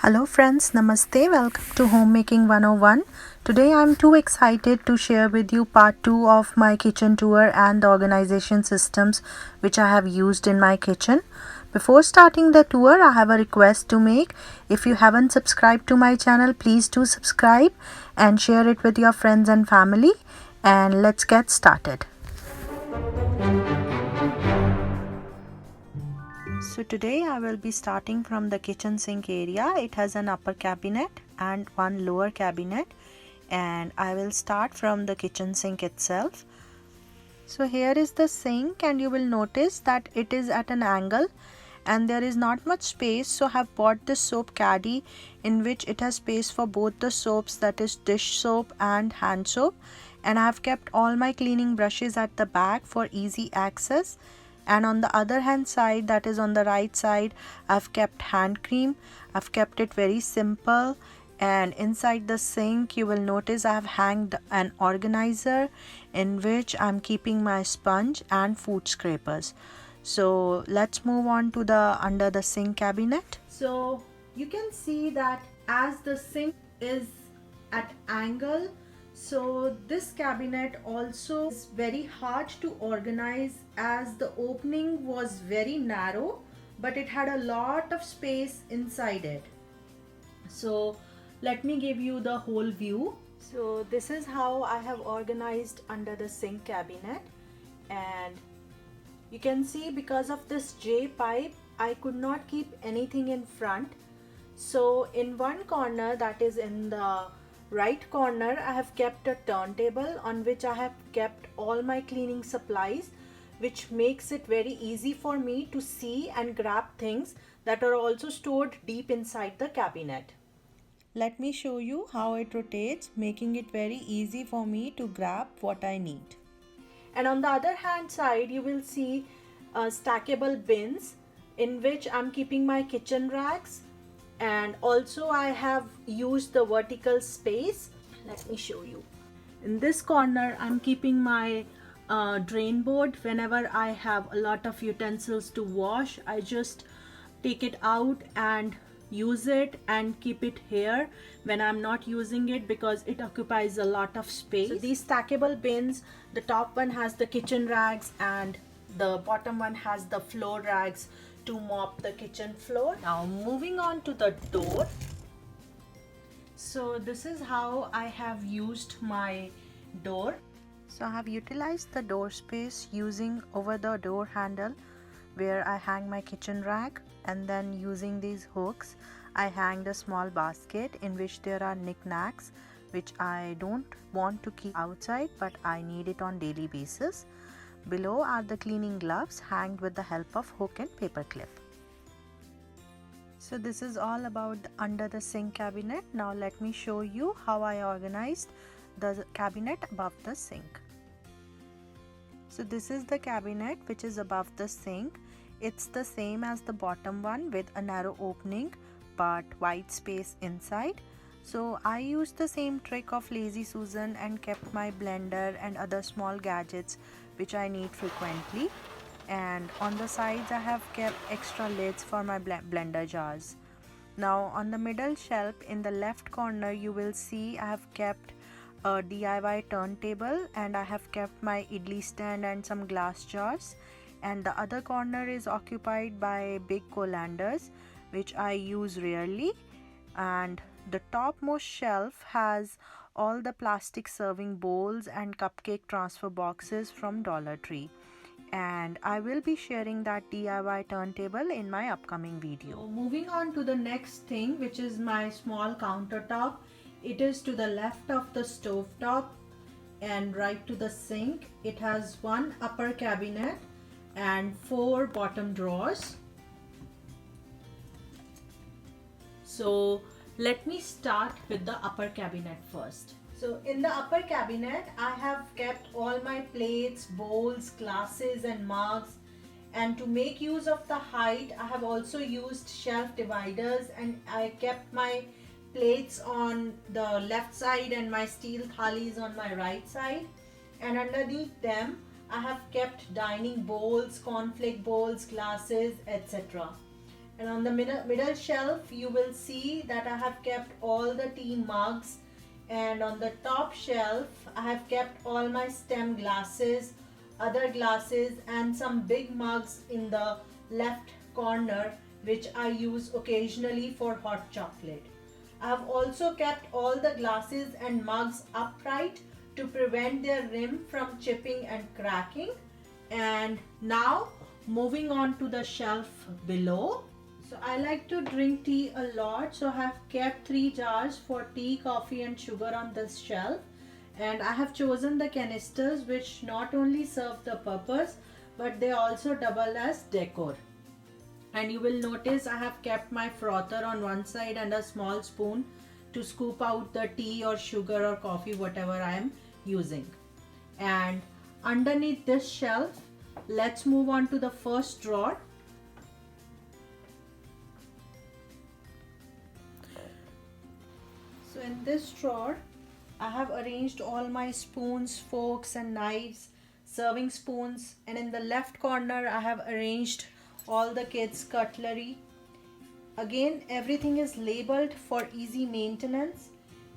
Hello friends, Namaste, welcome to Homemaking 101. Today I'm too excited to share with you part 2 of my kitchen tour and the organization systems which I have used in my kitchen. Before starting the tour, I have a request to make. If you haven't subscribed to my channel, please do subscribe and share it with your friends and family. And let's get started. So today I will be starting from the kitchen sink area. It has an upper cabinet and one lower cabinet, and I will start from the kitchen sink itself. So here is the sink, and you will notice that it is at an angle and there is not much space, so I have bought this soap caddy in which it has space for both the soaps, that is dish soap and hand soap, and I have kept all my cleaning brushes at the back for easy access. And on the other hand side, that is on the right side, I've kept hand cream. I've kept it very simple. And inside the sink you will notice I have hanged an organizer in which I'm keeping my sponge and food scrapers. So let's move on to the under the sink cabinet. So you can see that as the sink is at angle, so this cabinet also is very hard to organize as the opening was very narrow, but it had a lot of space inside it. So let me give you the whole view. So this is how I have organized under the sink cabinet, and you can see because of this J pipe I could not keep anything in front. So in one corner, that is in the right corner, I have kept a turntable on which I have kept all my cleaning supplies, which makes it very easy for me to see and grab things that are also stored deep inside the cabinet. Let me show you how it rotates, making it very easy for me to grab what I need. And on the other hand side, you will see stackable bins in which I'm keeping my kitchen racks, and also I have used the vertical space. Let me show you. In this corner I'm keeping my drain board. Whenever I have a lot of utensils to wash, I just take it out and use it and keep it here when I'm not using it because it occupies a lot of space. So these stackable bins, the top one has the kitchen rags and the bottom one has the floor rags to mop the kitchen floor. Now moving on to the door. So this is how I have used my door. So I have utilized the door space using over the door handle where I hang my kitchen rack, and then using these hooks I hanged a small basket in which there are knickknacks which I don't want to keep outside but I need it on daily basis. Below are the cleaning gloves hanged with the help of hook and paper clip. So this is all about the under the sink cabinet. Now let me show you how I organized the cabinet above the sink. So this is the cabinet which is above the sink. It's the same as the bottom one with a narrow opening but wide space inside. So I used the same trick of Lazy Susan and kept my blender and other small gadgets which I need frequently. And on the sides I have kept extra lids for my blender jars. Now on the middle shelf in the left corner you will see I have kept a DIY turntable, and I have kept my idli stand and some glass jars, and the other corner is occupied by big colanders which I use rarely, and the topmost shelf has all the plastic serving bowls and cupcake transfer boxes from Dollar Tree, and I will be sharing that DIY turntable in my upcoming video. So moving on to the next thing, which is my small countertop. It is to the left of the stove top and right to the sink. It has one upper cabinet and 4 bottom drawers. So let me start with the upper cabinet first. So in the upper cabinet I have kept all my plates, bowls, glasses and mugs, and to make use of the height I have also used shelf dividers, and I kept my plates on the left side and my steel thalis on my right side, and underneath them I have kept dining bowls, cornflake bowls, glasses, etc. And on the middle shelf you will see that I have kept all the tea mugs, and on the top shelf I have kept all my stem glasses, other glasses, and some big mugs in the left corner which I use occasionally for hot chocolate. I have also kept all the glasses and mugs upright to prevent their rim from chipping and cracking. And now moving on to the shelf below. So I like to drink tea a lot, so I have kept 3 jars for tea, coffee and sugar on this shelf. And I have chosen the canisters which not only serve the purpose but they also double as decor. And you will notice I have kept my frother on one side and a small spoon to scoop out the tea or sugar or coffee, whatever I am using. And underneath this shelf, let's move on to the first drawer. So in this drawer I have arranged all my spoons, forks and knives, serving spoons, and in the left corner I have arranged all the kids' cutlery. Again, everything is labeled for easy maintenance,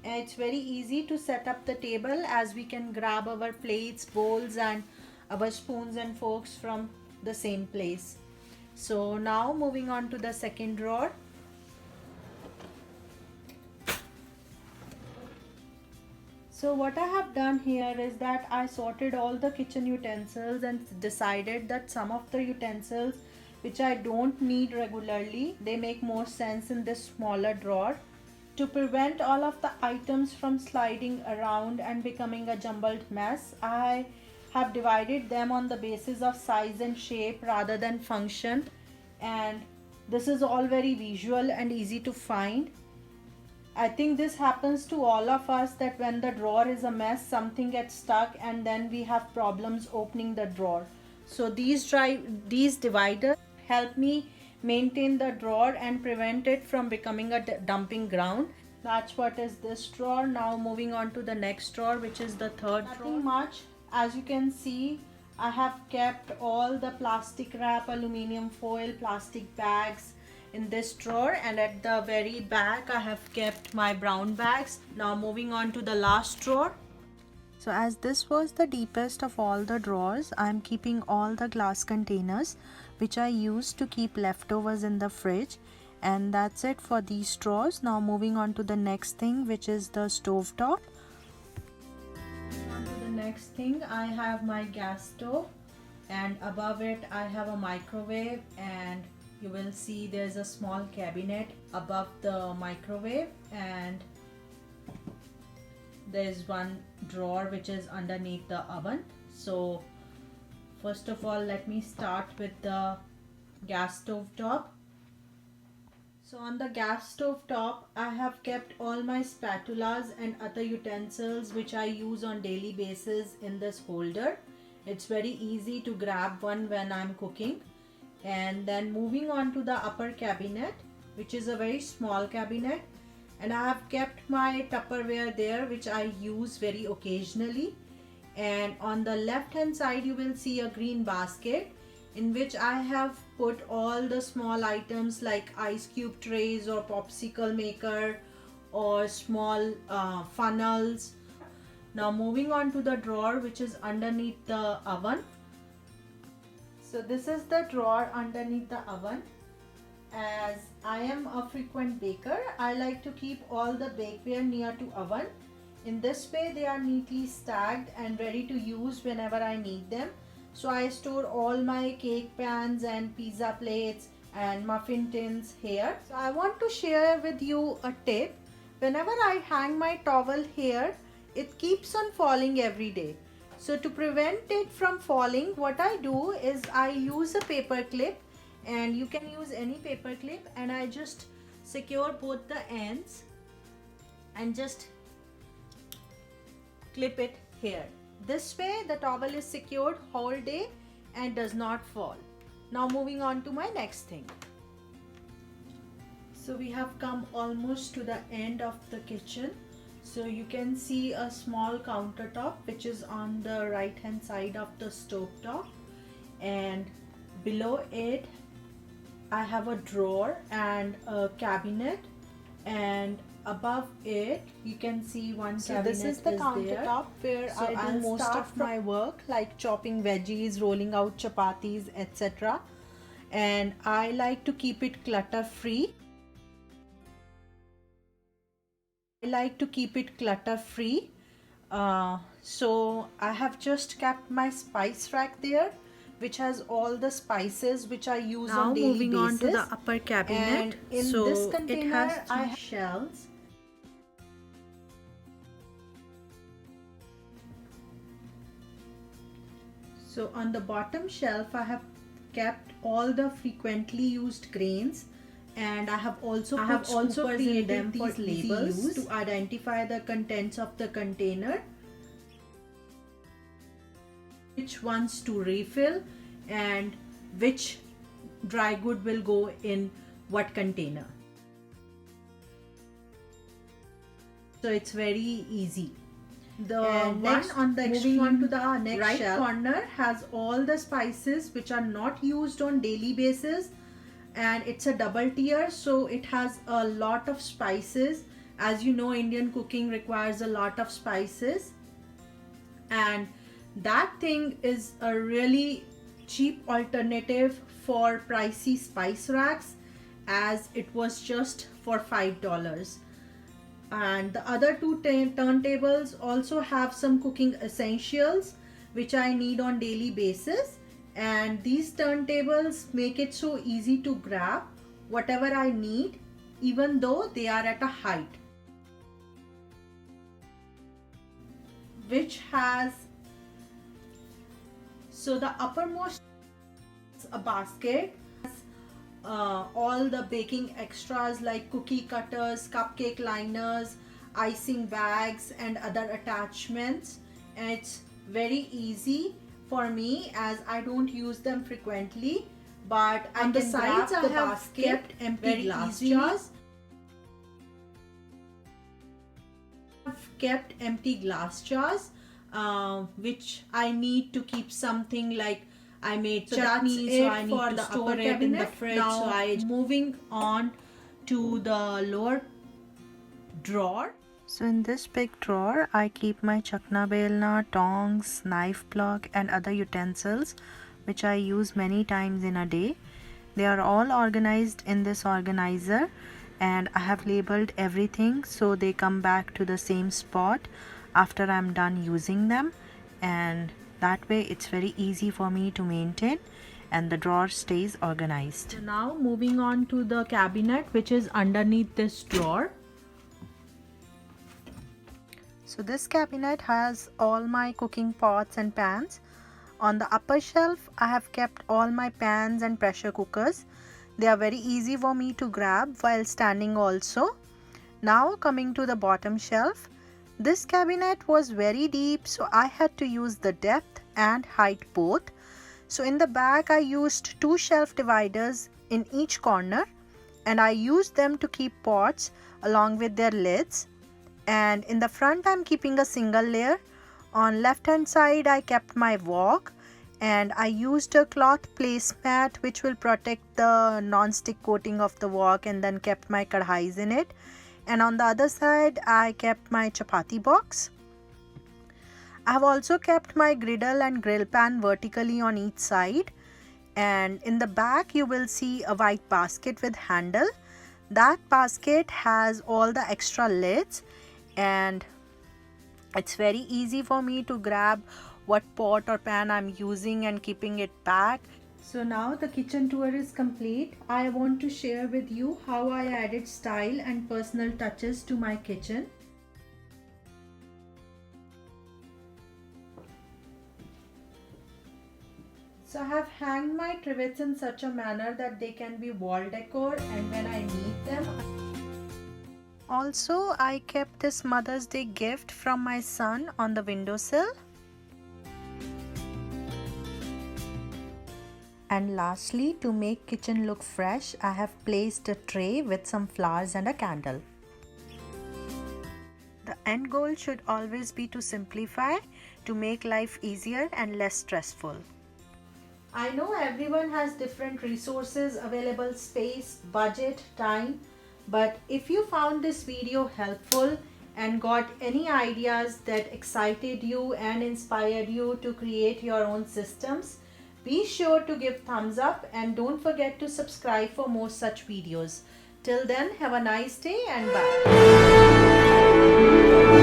and it's very easy to set up the table as we can grab our plates, bowls and our spoons and forks from the same place. So now moving on to the second drawer. So what I have done here is that I sorted all the kitchen utensils and decided that some of the utensils which I don't need regularly, they make more sense in this smaller drawer. To prevent all of the items from sliding around and becoming a jumbled mess, I have divided them on the basis of size and shape rather than function, and this is all very visual and easy to find. I think this happens to all of us, that when the drawer is a mess, something gets stuck and then we have problems opening the drawer. So these dividers help me maintain the drawer and prevent it from becoming a dumping ground. That's what is this drawer. Now moving on to the next drawer, which is the third drawer. Nothing much. As you can see, I have kept all the plastic wrap, aluminium foil, plastic bags in this drawer, and at the very back I have kept my brown bags. Now moving on to the last drawer. So as this was the deepest of all the drawers, I am keeping all the glass containers which I use to keep leftovers in the fridge, and that's it for these drawers. Now moving on to the next thing, which is the stove top. On to the next thing, I have my gas stove, and above it I have a microwave, and you will see there's a small cabinet above the microwave, and there's one drawer which is underneath the oven. So first of all, let me start with the gas stove top. So on the gas stove top, I have kept all my spatulas and other utensils which I use on daily basis in this holder. It's very easy to grab one when I'm cooking. And then moving on to the upper cabinet, which is a very small cabinet, and I have kept my Tupperware there which I use very occasionally. And on the left hand side you will see a green basket in which I have put all the small items like ice cube trays or popsicle maker or small funnels. Now moving on to the drawer which is underneath the oven. So this is the drawer underneath the oven. As I am a frequent baker, I like to keep all the bakeware near to oven. In this way they are neatly stacked and ready to use whenever I need them. So I store all my cake pans and pizza plates and muffin tins here. So I want to share with you a tip. Whenever I hang my towel here, it keeps on falling every day. So to prevent it from falling, what I do is I use a paper clip, and you can use any paper clip, and I just secure both the ends and just clip it here. This way the towel is secured whole day and does not fall. Now moving on to my next thing. So we have come almost to the end of the kitchen. So you can see a small countertop which is on the right hand side of the stove top, and below it I have a drawer and a cabinet, and above it you can see one cabinet. This is the countertop where I do most of my work, like chopping veggies, rolling out chapatis, etc. And I like to keep it clutter free. So I have just kept my spice rack there, which has all the spices which I use on daily basis. Now moving on to the upper cabinet. And in this container I have shelves. So on the bottom shelf I have kept all the frequently used grains, and I have also created these labels to identify the contents of the container, which ones to refill and which dry good will go in what container. So it's very easy. The one on the extreme right shelf corner has all the spices which are not used on daily basis, and it's a double tier, so it has a lot of spices. As you know, Indian cooking requires a lot of spices, and that thing is a really cheap alternative for pricey spice racks, as it was just for $5. And the other two turntables also have some cooking essentials which I need on daily basis, and these turntables make it so easy to grab whatever I need, even though they are at a height, which has, so the uppermost is a basket, all the baking extras like cookie cutters, cupcake liners, icing bags and other attachments, and it's very easy for me as I don't use them frequently. But on the sides I have kept empty glass jars. I've kept empty glass jars which I need to keep something like I made chutney, so I need to store it in the fridge. Now moving on to the lower drawer. So in this big drawer, I keep my chakna belna, tongs, knife block and other utensils which I use many times in a day. They are all organized in this organizer, and I have labeled everything so they come back to the same spot after I'm done using them, and that way it's very easy for me to maintain and the drawer stays organized. So now moving on to the cabinet which is underneath this drawer. So this cabinet has all my cooking pots and pans. On the upper shelf I have kept all my pans and pressure cookers. They are very easy for me to grab while standing also. Now coming to the bottom shelf. This cabinet was very deep, so I had to use the depth and height both. So in the back I used two shelf dividers in each corner, and I used them to keep pots along with their lids. And in the front I'm keeping a single layer. On left hand side I kept my wok, and I used a cloth placemat which will protect the non-stick coating of the wok, and then kept my kadhais in it. And on the other side I kept my chapati box. I have also kept my griddle and grill pan vertically on each side, and in the back you will see a white basket with handle. That basket has all the extra lids, and it's very easy for me to grab what pot or pan I'm using and keeping it back. So now the kitchen tour is complete. I want to share with you how I added style and personal touches to my kitchen. So I have hanged my trivets in such a manner that they can be wall decor, and when I need them. Also, I kept this Mother's Day gift from my son on the windowsill. And lastly, to make kitchen look fresh, I have placed a tray with some flowers and a candle. The end goal should always be to simplify, to make life easier and less stressful. I know everyone has different resources available, space, budget, time, but if you found this video helpful and got any ideas that excited you and inspired you to create your own systems, be sure to give thumbs up and don't forget to subscribe for more such videos. Till then, have a nice day and bye.